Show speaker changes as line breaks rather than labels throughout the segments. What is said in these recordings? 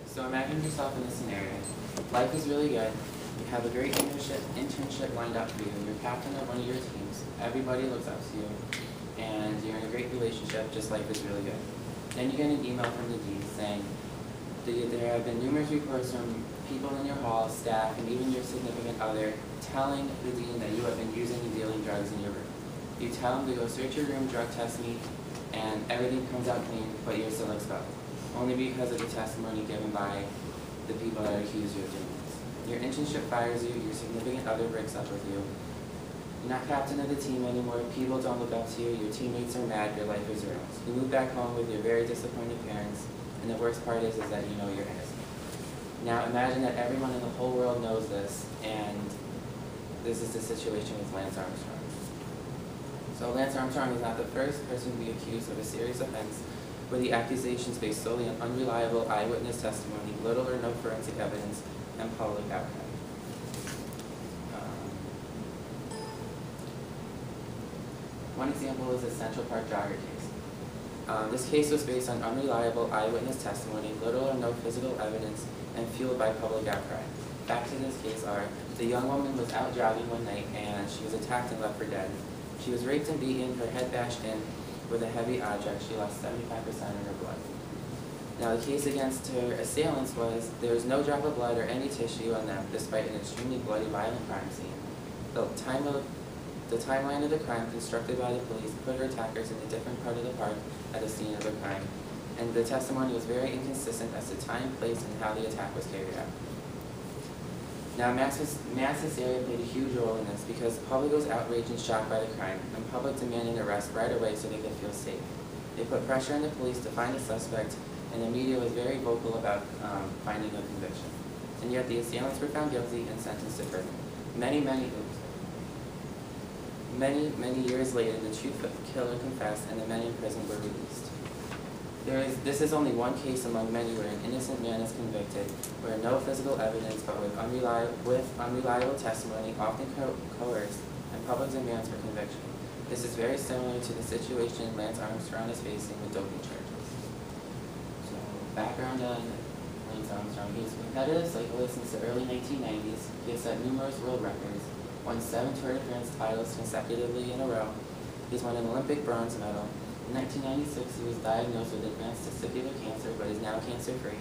So imagine yourself in this scenario. Life is really good. You have a great internship lined up for you. You're captain of one of your teams. Everybody looks up to you. And you're in a great relationship, just life is really good. Then you get an email from the dean saying, there have been numerous reports from people in your hall, staff, and even your significant other telling the dean that you have been using and dealing drugs in your room. You tell them to go search your room, drug test me, and everything comes out clean, but you're still expelled. Only because of the testimony given by the people that accuse you of doing this. Your internship fires you, your significant other breaks up with you. You're not captain of the team anymore, people don't look up to you, your teammates are mad, your life is ruined. You move back home with your very disappointed parents, and the worst part is that you know you're innocent. Now imagine that everyone in the whole world knows this, and this is the situation with Lance Armstrong. So Lance Armstrong is not the first person to be accused of a serious offense where the accusations based solely on unreliable eyewitness testimony, little or no forensic evidence, and public outcry. One example is the Central Park jogger case. This case was based on unreliable eyewitness testimony, little or no physical evidence, and fueled by public outcry. Facts in this case are, the young woman was out jogging one night and she was attacked and left for dead. She was raped and beaten, her head bashed in with a heavy object. She lost 75% of her blood. Now the case against her assailants was, there was no drop of blood or any tissue on them, despite an extremely bloody, violent crime scene. The timeline of the crime constructed by the police put her attackers in a different part of the park at the scene of the crime, and the testimony was very inconsistent as to time, place, and how the attack was carried out. Now, mass hysteria played a huge role in this because the public was outraged and shocked by the crime, and public demanded an arrest right away so they could feel safe. They put pressure on the police to find a suspect, and the media was very vocal about finding a conviction. And yet the assailants were found guilty and sentenced to prison. Many years later, the true killer confessed, and the men in prison were released. This is only one case among many where an innocent man is convicted, where no physical evidence but with unreliable testimony, often coerced, and public demands for conviction. This is very similar to the situation Lance Armstrong is facing with doping charges. So, background on Lance Armstrong. He was a competitive cyclist since the early 1990s. He has set numerous world records, won 7 Tour de France titles consecutively in a row. He's won an Olympic bronze medal. In 1996, he was diagnosed with advanced testicular cancer, but is now cancer-free.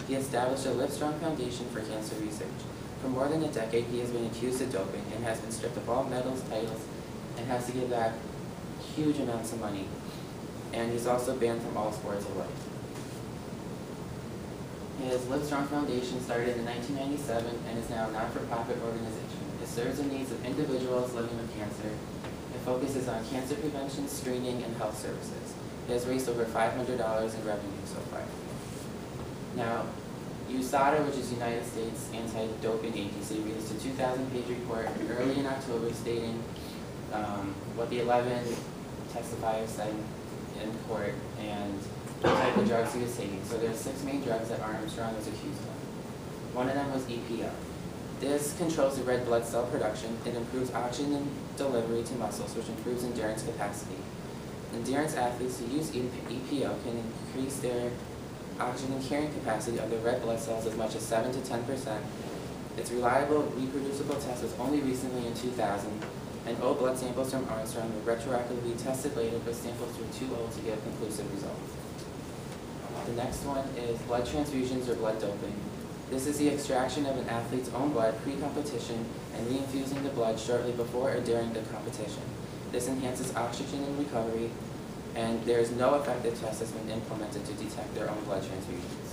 He established a Livestrong Foundation for Cancer Research. For more than a decade, he has been accused of doping and has been stripped of all medals, titles, and has to give back huge amounts of money. And he's also banned from all sports of life. His Livestrong Foundation started in 1997 and is now a non-for-profit organization. It serves the needs of individuals living with cancer. It focuses on cancer prevention, screening, and health services. It has raised over $500 in revenue so far. Now, USADA, which is United States Anti-Doping Agency, released a 2,000-page report early in October stating what the 11 testifiers said in court and what type of drugs he was taking. So there are 6 main drugs that Armstrong was accused of. One of them was EPO. This controls the red blood cell production. It improves oxygen delivery to muscles, which improves endurance capacity. Endurance athletes who use EPO can increase their oxygen carrying capacity of their red blood cells as much as 7 to 10%. Its reliable, reproducible test was only recently in 2000, and old blood samples from Armstrong were retroactively tested later, but samples were too old to give conclusive results. The next one is blood transfusions or blood doping. This is the extraction of an athlete's own blood pre-competition and reinfusing the blood shortly before or during the competition. This enhances oxygen and recovery, and there is no effective test that's been implemented to detect their own blood transfusions.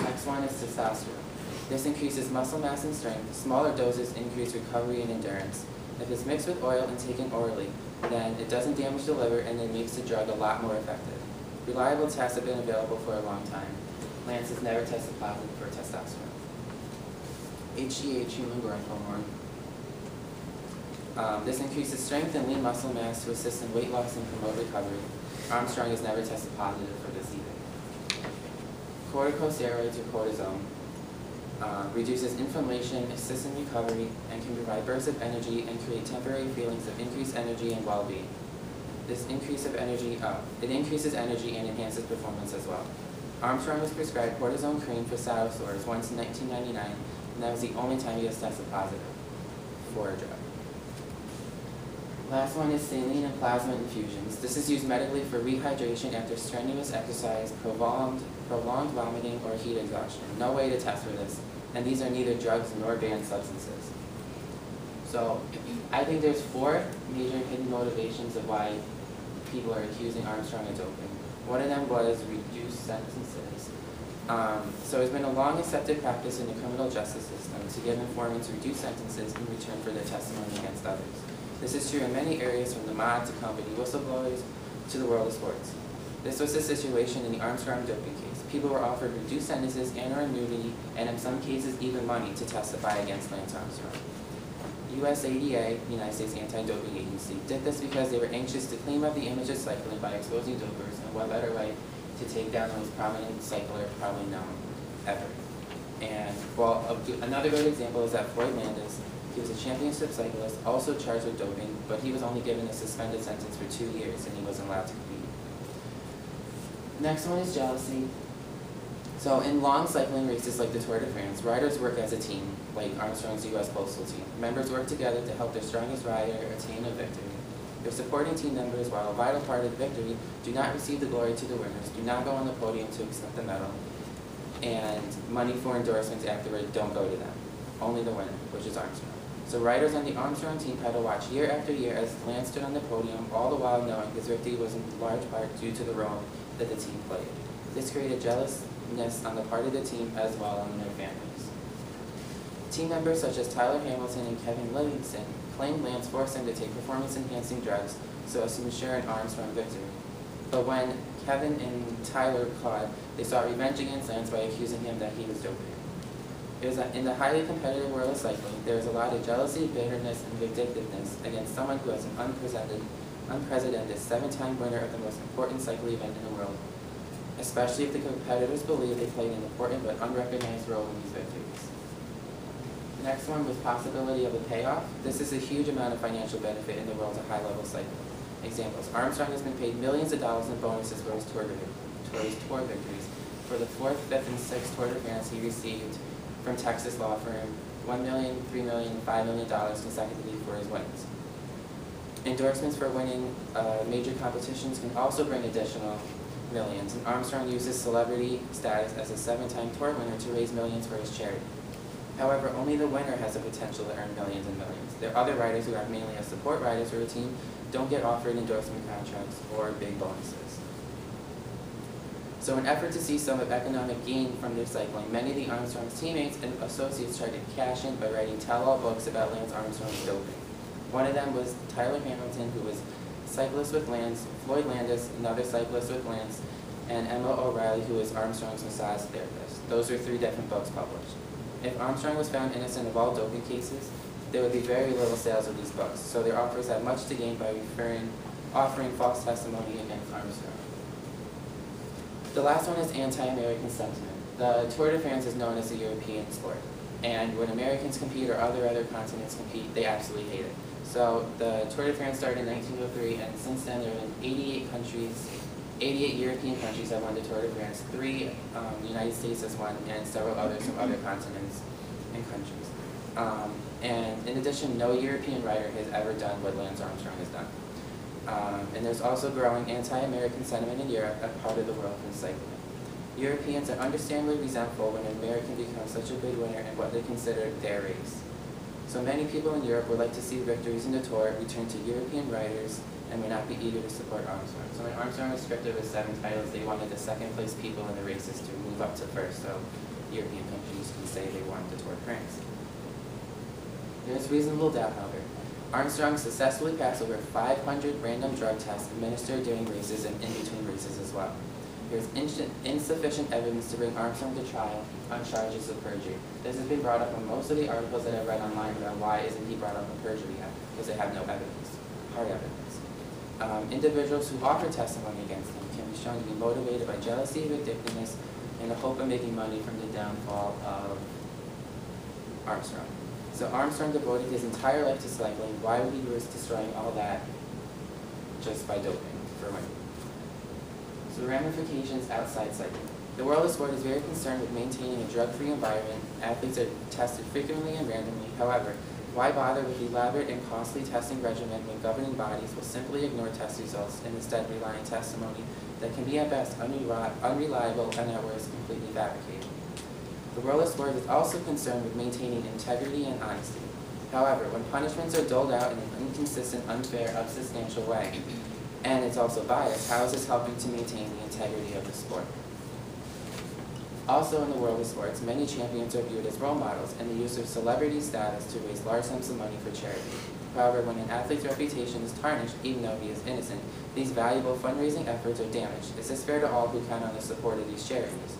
Next one is testosterone. This increases muscle mass and strength. Smaller doses increase recovery and endurance. If it's mixed with oil and taken orally, then it doesn't damage the liver and it makes the drug a lot more effective. Reliable tests have been available for a long time. Lance has never tested positive for testosterone. HGH, human growth hormone. This increases strength and lean muscle mass to assist in weight loss and promote recovery. Armstrong has never tested positive for this either. Corticosteroids or cortisone reduces inflammation, assists in recovery, and can provide bursts of energy and create temporary feelings of increased energy and well-being. This increase of energy, it increases energy and enhances performance as well. Armstrong was prescribed cortisone cream for saddle sores once in 1999, and that was the only time he was tested positive for a drug. Last one is saline and plasma infusions. This is used medically for rehydration after strenuous exercise, prolonged vomiting, or heat exhaustion. No way to test for this, and these are neither drugs nor banned substances. So I think there's 4 major hidden motivations of why people are accusing Armstrong of doping. One of them was reduced sentences. So it's been a long accepted practice in the criminal justice system to give informants reduced sentences in return for their testimony against others. This is true in many areas, from the mob to company whistleblowers to the world of sports. This was the situation in the Armstrong doping case. People were offered reduced sentences and or immunity, and in some cases even money, to testify against Lance Armstrong. USADA, the United States Anti-Doping Agency, did this because they were anxious to clean up the image of cycling by exposing dopers, and what better way to take down the most prominent cycler probably known ever. And well, another good example is that Floyd Landis. He was a championship cyclist, also charged with doping, but he was only given a suspended sentence for 2 years, and he wasn't allowed to compete. Next one is jealousy. So in long cycling races like the Tour de France, riders work as a team, like Armstrong's U.S. Postal Team. Members work together to help their strongest rider attain a victory. Their supporting team members, while a vital part of the victory, do not receive the glory to the winners, do not go on the podium to accept the medal, and money for endorsements afterward don't go to them. Only the winner, which is Armstrong. So riders on the Armstrong team had to watch year after year as Lance stood on the podium, all the while knowing his victory was in large part due to the role that the team played. This created jealousness on the part of the team as well as on their families. Team members such as Tyler Hamilton and Kevin Livingston claimed Lance forced him to take performance-enhancing drugs so as to ensure an Armstrong victory. But when Kevin and Tyler caught, they sought revenge against Lance by accusing him that he was doping. In the highly competitive world of cycling, there is a lot of jealousy, bitterness, and vindictiveness against someone who has an unprecedented 7-time winner of the most important cycling event in the world, especially if the competitors believe they played an important but unrecognized role in these victories. The next one was possibility of a payoff. This is a huge amount of financial benefit in the world of high-level cycling. Examples: Armstrong has been paid millions of dollars in bonuses for his tour victories. For the 4th, 5th, and 6th Tour de France, he received from Texas law firm $1 million, $3 million, $5 million consecutively for his wins. Endorsements for winning major competitions can also bring additional millions, and Armstrong uses celebrity status as a 7-time tour winner to raise millions for his charity. However, only the winner has the potential to earn millions and millions. There are other riders who are mainly as support riders for a team don't get offered endorsement contracts or big bonuses. So in an effort to see some of economic gain from their cycling, many of the Armstrong's teammates and associates tried to cash in by writing tell-all books about Lance Armstrong's doping. One of them was Tyler Hamilton, who was a cyclist with Lance, Floyd Landis, another cyclist with Lance, and Emma O'Reilly, who was Armstrong's massage therapist. Those were 3 different books published. If Armstrong was found innocent of all doping cases, there would be very little sales of these books, so their authors had much to gain by offering false testimony against Armstrong. The last one is anti-American sentiment. The Tour de France is known as a European sport, and when Americans compete or other continents compete, they absolutely hate it. So the Tour de France started in 1903, and since then there have been 88 countries, 88 European countries have won the Tour de France, 3 the United States has won, and several others from other continents and countries. And in addition, no European rider has ever done what Lance Armstrong has done. And there's also growing anti-American sentiment in Europe, a part of the world in cycling. Europeans are understandably resentful when an American becomes such a big winner in what they consider their race. So many people in Europe would like to see victories in the Tour return to European riders and would not be eager to support Armstrong. So when Armstrong was stripped of his 7 titles, they wanted the 2nd place people in the races to move up to 1st, so European countries can say they won the Tour de France. There's reasonable doubt, however. Armstrong successfully passed over 500 random drug tests administered during races and in between races as well. There's insufficient evidence to bring Armstrong to trial on charges of perjury. This has been brought up in most of the articles that I've read online about why isn't he brought up on perjury yet, because they have no evidence, hard evidence. Individuals who offer testimony against him can be shown to be motivated by jealousy, vindictiveness, and the hope of making money from the downfall of Armstrong. So Armstrong devoted his entire life to cycling. Why would he risk destroying all that just by doping for winning? So ramifications outside cycling. The world of sport is very concerned with maintaining a drug-free environment. Athletes are tested frequently and randomly. However, why bother with elaborate and costly testing regimen when governing bodies will simply ignore test results and instead rely on testimony that can be at best unreliable and at worst completely fabricated? The world of sport is also concerned with maintaining integrity and honesty. However, when punishments are doled out in an inconsistent, unfair, unsubstantial way, and it's also biased, how is this helping to maintain the integrity of the sport? Also in the world of sports, many champions are viewed as role models and the use of celebrity status to raise large sums of money for charity. However, when an athlete's reputation is tarnished, even though he is innocent, these valuable fundraising efforts are damaged. Is this fair to all who count on the support of these charities?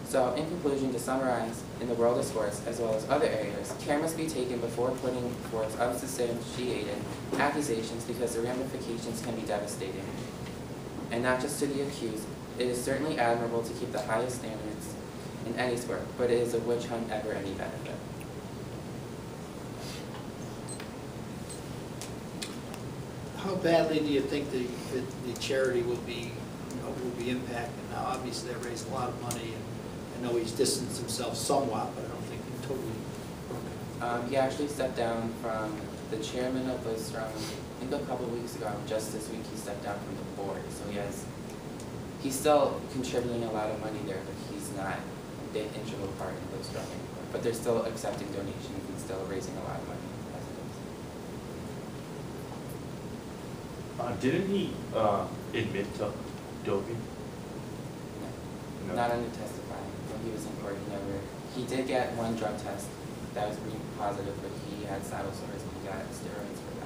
So, in conclusion, to summarize, in the world of sports, as well as other areas, care must be taken before putting forth unsubstantiated accusations because the ramifications can be devastating. And not just to the accused, it is certainly admirable to keep the highest standards in any sport, but it is a witch hunt ever any benefit.
How badly do you think the charity will be impacted? Now, obviously, they raised a lot of money, and I know he's distanced himself somewhat, but I don't think he totally broke it.
He actually stepped down from the chairman of this from, I think a couple of weeks ago, just this week he stepped down from the board. So he's still contributing a lot of money there, but he's not a big integral part in those drugs anymore. But they're still accepting donations and still raising a lot of money as it is.
Didn't he admit to doping?
No. Not under testifying. When he was in court, he did get one drug test that was really positive, but he had saddle sores and he got steroids for